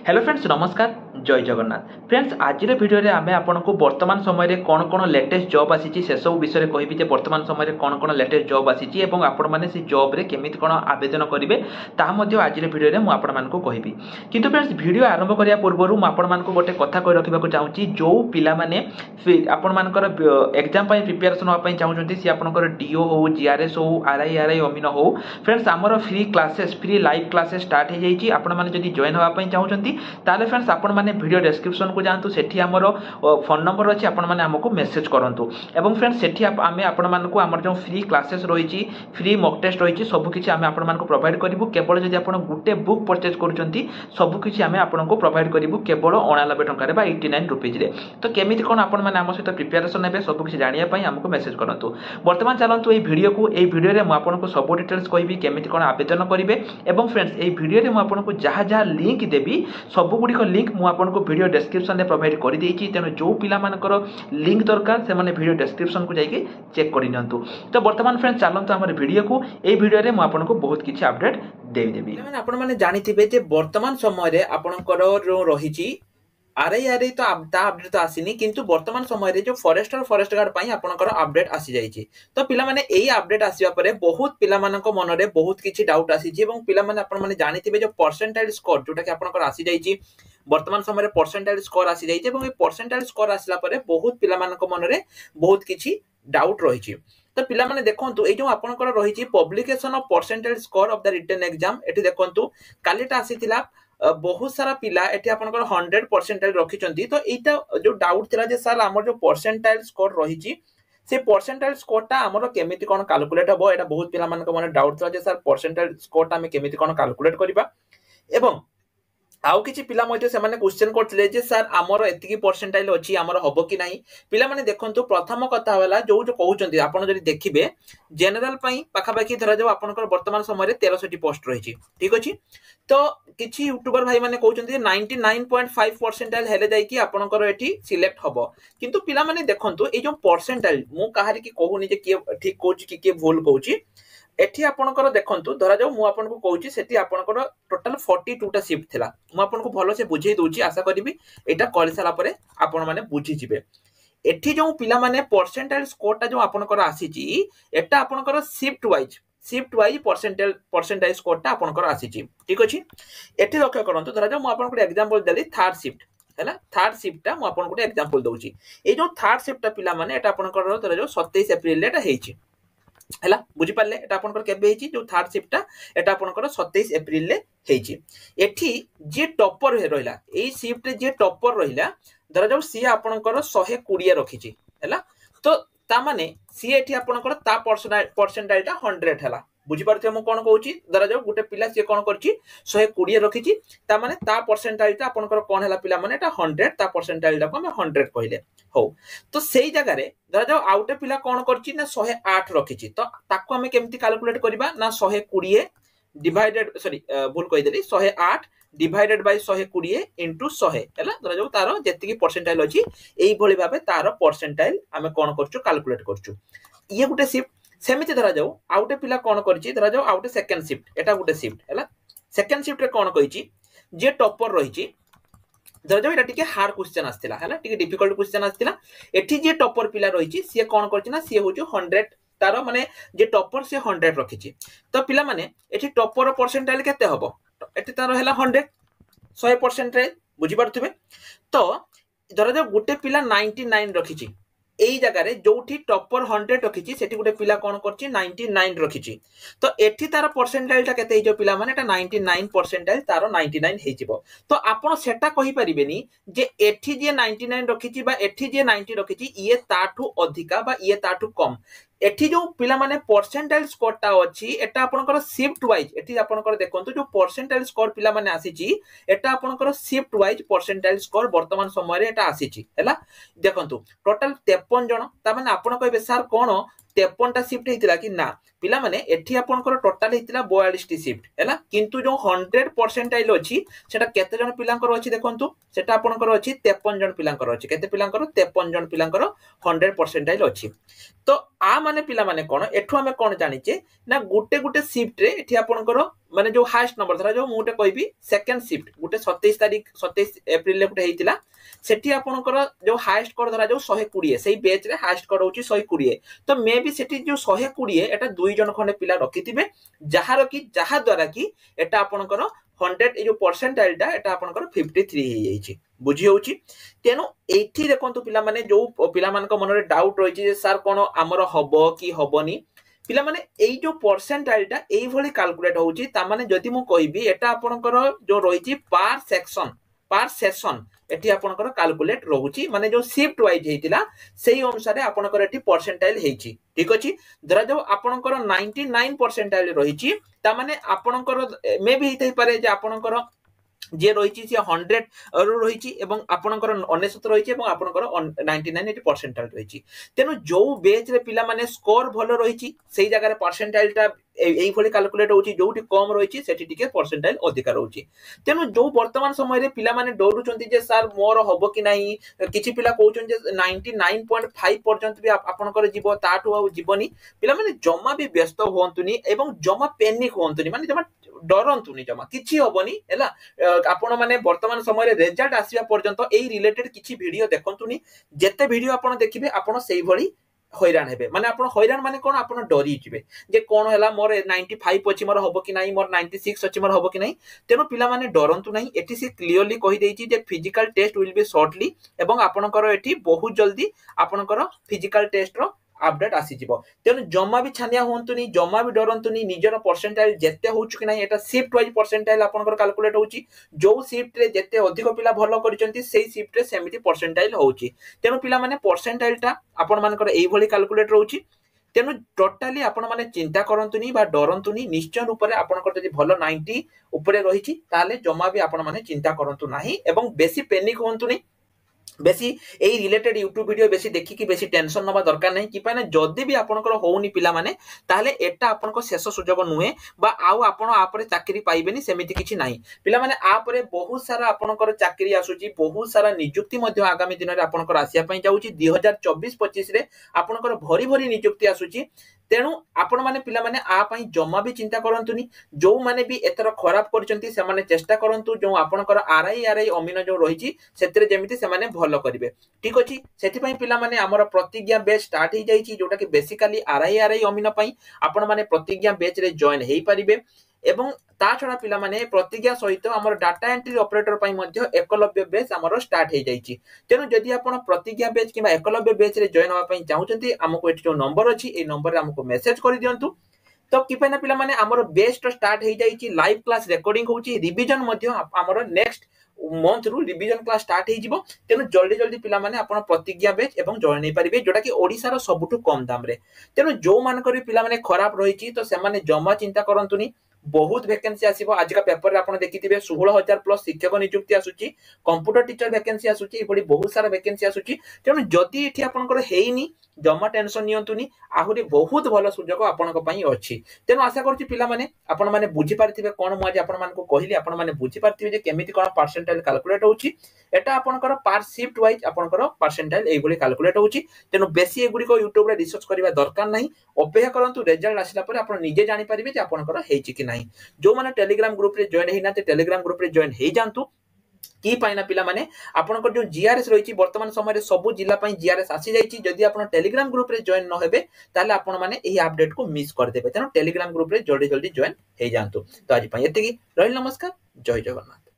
Hello friends नमस्कार जय Jagannath friends आज भिडियो आम आपको वर्तमान समय कौन कौन लेटेस्ट जॉब आसी से सब विषय कहबी वर्तमान समय कौन कौन लेटेस्ट जॉब आसी आपण मैंने से जॉब रे केमिति कौन आवेदन करेंगे ताज भिडियो मुझे कहबी किंतु फ्रेंड्स वीडियो आरंभ करने पूर्व मुझे गोटे कथा कही रखा चाहूँगी जो पाने आपर एग्जाम प्रिपेरेसन हाँपाई चाहूँगी सी आपंकर डीओ हो जीआरएस हो आरआई अमीन हो फ्रेंड्स आमर free classes free live classes start हो जाइए आपने जॉइन हाँपाई चाहूँगी ताले फ्रेंड्स आपण मैंने वीडियो डिस्क्रिप्शन को जातु सेठी आमर फोन नंबर अच्छी आपण मैंने आमको मेसेज करूँ एवं फ्रेंड्स सेठी आम आपण मानक आमर जो फ्री क्लासेस रही फ्री मॉक टेस्ट रही सबकि आम आपण प्रोवाइड करूँ केवल जब आप गोटे बुक परचेज कर सबकि आम आपको प्रोवाइड करूँ केवल 89 टकर 89 रुपीज तो केमी कौन आपण मैंने आम सहित प्रिपेरेसन हे सबकि जानापी आमको मेसेज करूँ बर्तमान चलतु ये भिडियो को ये भिडियो में आपको सब डिटेल्स कहि केमी कौन आवेदन करेंगे एवं फ्रेंड्स ये भिडियो में मुझे जहाँ जहाँ लिंक देवी सबुगुड़िक लिंक मुझे वीडियो डिस्क्रिप्शन में प्रोवाइड कर देती तेणु जो पिलामानकर लिंक दरकार से वीडियो डिस्क्रिप्शन को जाइए चेक कर नियंतु तो बर्तमान फ्रेंड्स चलते आम वीडियो को ये वीडियो में मुझे बहुत किसी अपडेट देवी आपण मैंने जानी वर्तमान समय आपंकर जो रही आरआई तो अपडेट तो आसीनी किंतु वर्तमान समय जो फॉरेस्ट गार्ड पाई आपनकर अपडेट आसी जाइए तो पिला माने एई अपडेट आसीबा परे बहुत पिला मानक मन रे बहुत किछि डाउट आसी एवं पिला माने आपण माने जानिथिबे जो परसेंटाइल स्कोर जोटा कि आपनकर आसी जाइए वर्तमान समय परसेंटाइल स्कोर आसी जाइए एवं परसेंटाइल स्कोर आसला परे बहुत पिला मानक मन रे बहुत किछि डाउट रही तो पिला माने देखंतु ए जो आपनकर रही publication of percentile score of the written exam एठी देखंतु कालीटा आसीथिला बहुत सारा पिला एठी आपनकर 100 परसेंटाइल रखिचंती तो एटा जो डाउट थिला जे सर हमर जो परसेंटाइल स्कोर रही से परसेंटाइल स्कोर टा हमर केमिति कोन कैलकुलेट हबो एटा बहुत पिला मानक मन डाउट थिला जे सर परसेंटाइल स्कोर टा हम केमिति कोन कैलकुलेट करबा एवं आउ किछि पिला मध्ये से माने क्वेश्चन करथिले जे सर हमर एतिकी परसेंटाइल अछि हमर हबो कि नाही पिला माने देखंतु प्रथम कथा होला जो जो कहउचंती आपण जदि देखिबे जनरल पई पाखा पाखी धरा जाव आपनकर वर्तमान समय रे 1300 टी पोस्ट रहिछि ठीक अछि तो किछि यूट्यूबर भाई माने कहउचंती 99.5 परसेंटाइल हेले जाई कि आपनकर एठी सिलेक्ट हबो किंतु पिला माने देखंतु ए जो परसेंटाइल मु काहारि कि कहउनी जे के ठीक कहउछि कि भूल कहउछि एठी आपनकर देखंतु धरा जाऊ मु आपनको कहउछि सेठी आपनकर टोटल 42 टा शिफ्ट थिला मु आपनको भलो से बुझेई दोछि आशा करबी एटा करि साला परे आपण माने बुझी जिवे एठी जो पिला माने परसेंटाइल स्कोर टा जो आपनकर आसीची एटा आपनकर शिफ्ट वाइज परसेंटाइल स्कोर टा आपनकर आसीची ठीक अछि एठी लक्ष्य करंतु धरा जाऊ मु आपनको एग्जांपल देली थर्ड शिफ्ट हैला थर्ड शिफ्ट टा मु आपनको एग्जांपल दोछि ए जो थर्ड शिफ्ट टा पिला माने एटा आपनकर धरा जाऊ 27 अप्रैल ले एटा हेछि हैला बुझी पाले एटा आपनकर केबे हेछि जो थर्ड शिफ्ट टा एटा आपनकर 27 अप्रैल ले हेछि एठी जे टॉपर हे रहला एई शिफ्ट रे जे टॉपर रहला धरा जाऊ सी आपनकर 120 रखिछि हैला तो ता माने सी एठी आपनकर ता परसेंटाइल टा 100 हैला बुझी पारथे मु कोन कहउछि धरा जाऊ गुटे पिला सी कोन करछि 120 रखिछि ता माने ता परसेंटाइल टा आपनकर कोन हैला पिला माने एटा 100 ता परसेंटाइल टा को हम 100 कहले हो तो सेही जगह रे धरा जाऊ आउटे पिला कोन करछि ना 108 रखिछि तो ताको हम केमति कैलकुलेट करबा ना 120 डिवाइडेड सॉरी भूल कहि देली 108 डिवाइडेड बाय 120 इनटू 100 हैला धरा जाऊ तारो जेतिकी परसेंटाइल अछि एई भली भाबे तारो परसेंटाइल हम कोन करछु कैलकुलेट करछु ये गुटे शिफ्ट सेमिति धरा जाऊ आउटे पिला कोन करछि धरा जाऊ आउटे सेकंड शिफ्ट एटा गुटे शिफ्ट हैला सेकंड शिफ्ट रे कोन कहिछि जे टॉपर रहिछि धरा जाऊ एटा टिके हार्ड क्वेश्चन आस्थिला हैला टिके डिफिकल्ट क्वेश्चन आस्थिला एठी जे टॉपर पिला रहिछि से कोन करछि ना से होछु 100 तारो माने जे टॉपर से 100 रखिछि तो पिला माने एठी टॉपर परसेंटाइल केते हबो एठी तारो हैला 100% रे बुझी पारथुबे तो धरा जाऊ गुटे पिला 99 रखिछि एई जगह रे जोठी टॉपर 100 रखिछि सेठी गुटे पिला कोन करछि 99 रखिछि तो एठी तार परसेंटाइल टा केते हिजो पिला माने एटा 99 परसेंटाइल तार 99 हेजिबो तो आपण सेटा कहि परिबेनी जे एठी जे 99 रखिछि बा एठी जे 90 रखिछि ये ताठू अधिका बा ये ताठू कम एठी जो पिला माने परसेंटाइल स्कोर टा अछि एटा आपनकर शिफ्ट वाइज एठी आपनकर देखंतु जो परसेंटाइल स्कोर पिला माने आसीछि एटा आपनकर शिफ्ट वाइज परसेंटाइल स्कोर वर्तमान समय रे एटा आसीछि हैला देखंतु टोटल 53 जण ता माने आपण कहबे सर कोन 53 टा शिफ्ट हेतिला कि ना पिला माने एठी आपनकर टोटल हेतिला 42 टी शिफ्ट हैला किंतु जो 100 परसेंटाइल अछि सेटा केते जण पिलांकर अछि देखंतु सेटा आपनकर अछि 53 जण पिलांकर अछि केते पिलांकर 53 जण पिलांकर 100 परसेंटाइल अछि तो आ माने पिला माने कोन एठु हमें कोन जानिचे ना गुटे गुटे शिफ्ट रे एठी आपनकर माने जो हाईएस्ट नंबर धरा जो मुटे कहबी सेकंड शिफ्ट गुटे 27 एप्रिल ले गुटे हेतिला सेठी आपनकर जो हाईएस्ट कोड धरा जो 120 सेही बैच रे हाईएस्ट कोड होची 120 तो मे बी सेठी जो 120 एटा दुई जन खंडे पिला रखिथिबे जहार की जहा द्वारा की एटा आपनकर 100 ए जो परसेंटाइल टा एटा आपनकर 53 हे जाईची बुझी होची तेनु एठी देखंतु पिला माने जो पिला मान को मन रे डाउट रहिची जे सर कोन हमर हबो की हबोनी पिला माने एई जो परसेंटाइल टा एई भली कैलकुलेट होची ता माने जदि मु कहबी एटा आपनकर जो रहिची पर सेक्शन एठी आपनकर कैलकुलेट रहूची माने जो शिफ्ट वाइज हेतिला सेही अनुसार आपनकर एठी परसेंटाइल हेची ठीक अछि धरा जो आपनकर 99 परसेंटाइल रहिची ता माने आपनकर मे भी हेतै पारे जे आपनकर जे रहिची से 100 रु रहिची एवं आपनकर 99 रहिची एवं आपनकर 99 परसेंटाइल रहिची तेनु जो बेच रे पिला माने स्कोर भलो रहिची सेही जगह रे परसेंटाइल टा एई भली कैलकुलेट होची जोटी कम रहिची सेठी टिके परसेंटाइल अधिक रहउची तेनु जो वर्तमान समय रे पिला माने डरुचंती जे सर मोर हबो कि नाही किछि पिला कहउचन जे 99.5 पर्यंत भी आपनकर जीवो ताटु आ जीवनी पिला माने जम्मा भी व्यस्त होंतुनी एवं जम्मा पैनिक होंतुनी माने जम्मा डरंतुनी जम्मा किछि हबोनी एला आपण माने वर्तमान समय रे रिजल्ट आसीबा पर्यंत एई रिलेटेड किछि वीडियो देखंतुनी जेते वीडियो आपण देखिबे आपण सेही भली हैरान हेबे माने आपण हैरान माने कोन आपण डरी जिवे जे कोन हला मोर 95 अछि मोर हबो कि नाही मोर 96 अछि मोर हबो कि नाही तेनो पिला माने डरंतु नाही एठी से क्लियरली कहि देइछि जे physical test will be shortly एवं आपनकर एठी बहुत जल्दी आपनकर फिजिकल टेस्ट रो अपडेट आसी जिवो तेनु जम्मा भी छानिया होंतुनी जम्मा भी डरंतुनी निजर परसेंटाइल जेते होउछु कि नाही एटा शिफ्ट वाइज परसेंटाइल आपनकर कैलकुलेट होउची जो शिफ्ट रे जेते अधिक पिला भलो करिसंती सेही शिफ्ट रे सेमिति परसेंटाइल होउची तेनु पिला माने परसेंटाइल टा आपण मानकर एई भली कैलकुलेट रहउची तेनु टोटली आपण माने चिंता करंतुनी बा डरंतुनी निश्चय रूप रे आपनकर जदि भलो 90 ऊपरे रहिची ताले जम्मा भी आपण माने चिंता करंतु नाही एवं बेसी पैनिक होंतुनी बेसी एई रिलेटेड यूट्यूब वीडियो बेसी देखि कि बेसी टेंशन नबा दरकार नै कि पाने जदी भी आपनकर होउनी पिला माने ताले एटा आपनको शेष सुजोग नुहे बा आउ आपण आपरे चाकरी पाइबेनी सेमिति किछि नाही पिला माने आपरे बहुत सारा आपनकर चाकरी आसुची बहुत सारा नियुक्ति मध्ये आगामी दिन रे आपनकर आसिया पई जाउची 2024-25 रे आपनकर भरी भरी नियुक्ति आसुची तेणु आपण माने पिला माने आ पई जम्मा भी चिंता करंतुनी जो माने भी एतर खराब करचंती से माने चेष्टा करंतु जो आपनकर आरआई अमीन जो रहिची सेतरे जेमिति से माने भलो करिवे ठीक अछि सेति पई पिला माने हमर प्रतिज्ञा बेच स्टार्ट हे जाईची जोटा कि बेसिकली आरआई अमीन पई आपण माने प्रतिज्ञा बेच रे जॉइन हेई परिबे एवं ता छडा पिला माने प्रतिज्ञा सहित हमर डाटा एंट्री ऑपरेटर पई मध्ये एकलव्य बेच हमर स्टार्ट हे जाईची तेनु जदि आपण प्रतिज्ञा बेच किबा एकलव्य बेच रे जॉइन होवा पई चाहुचंती हमको एठी जो नंबर अछि ए नंबर रे हमको मेसेज करि दियंतु तो कि पैना पिला माने हमर बेस्ट स्टार्ट हे जाईची लाइव क्लास रिकॉर्डिंग होची रिवीजन मध्ये हमर नेक्स्ट मंथ रु रिवीजन क्लास स्टार्ट हे जिवो तेनु जल्दी जल्दी पिला माने आपण प्रतिज्ञा बेच एवं जॉइन हे परिबे जोटा कि ओडिसा रो सबुटु कम दाम रे तेनु जो मान करी पिला माने खराब रहिची तो से माने जमा चिंता करंतुनी बहुत वैकेंसी आसीबो आज का पेपर रे आपण देखिथिबे 16000 प्लस शिक्षक नियुक्ति आसुची कंप्यूटर टीचर वैकेंसी आसुची ए बडी बहुत सारा वैकेंसी आसुची तेनु जदी एठी आपनकर हेइनी जमा टेंशन नियंतुनी आहुरी बहुत भलो सुजोग आपनक पई अछि तेनु आशा करछि पिला माने आपण माने बुझी पारथिबे कोन म आज आपण मान को कहिली आपण माने बुझी पारथिबे जे केमिति कोन परसेंटाइल कैलकुलेट होउची एटा आपनकर पार शिफ्ट वाइज आपनकर परसेंटाइल एई भली कैलकुलेट होउची तेनु बेसी एगुडी को YouTube रे रिसर्च करबा दरकार नाही अपेक्षा करंतु रिजल्ट आसिला परे आपण निजे जानि परिबे जे आपनकर हेइची कि नाही जो माने टेलीग्राम ग्रुप रे जॉइन हेइना ते टेलीग्राम ग्रुप रे जॉइन हेइ जानतु की पाइना पिला माने आपनकर जो जीआरएस रहिची वर्तमान समय रे सब जिल्ला पई जीआरएस आसी जाईची जदी आपण टेलीग्राम ग्रुप रे जॉइन न हेबे ताले आपण माने एही अपडेट को मिस कर देबे तेनो टेलीग्राम ग्रुप रे जल्दी जल्दी जॉइन हेइ जानतु तो आज पई एतिकी रहिल नमस्कार जय जगन्नाथ।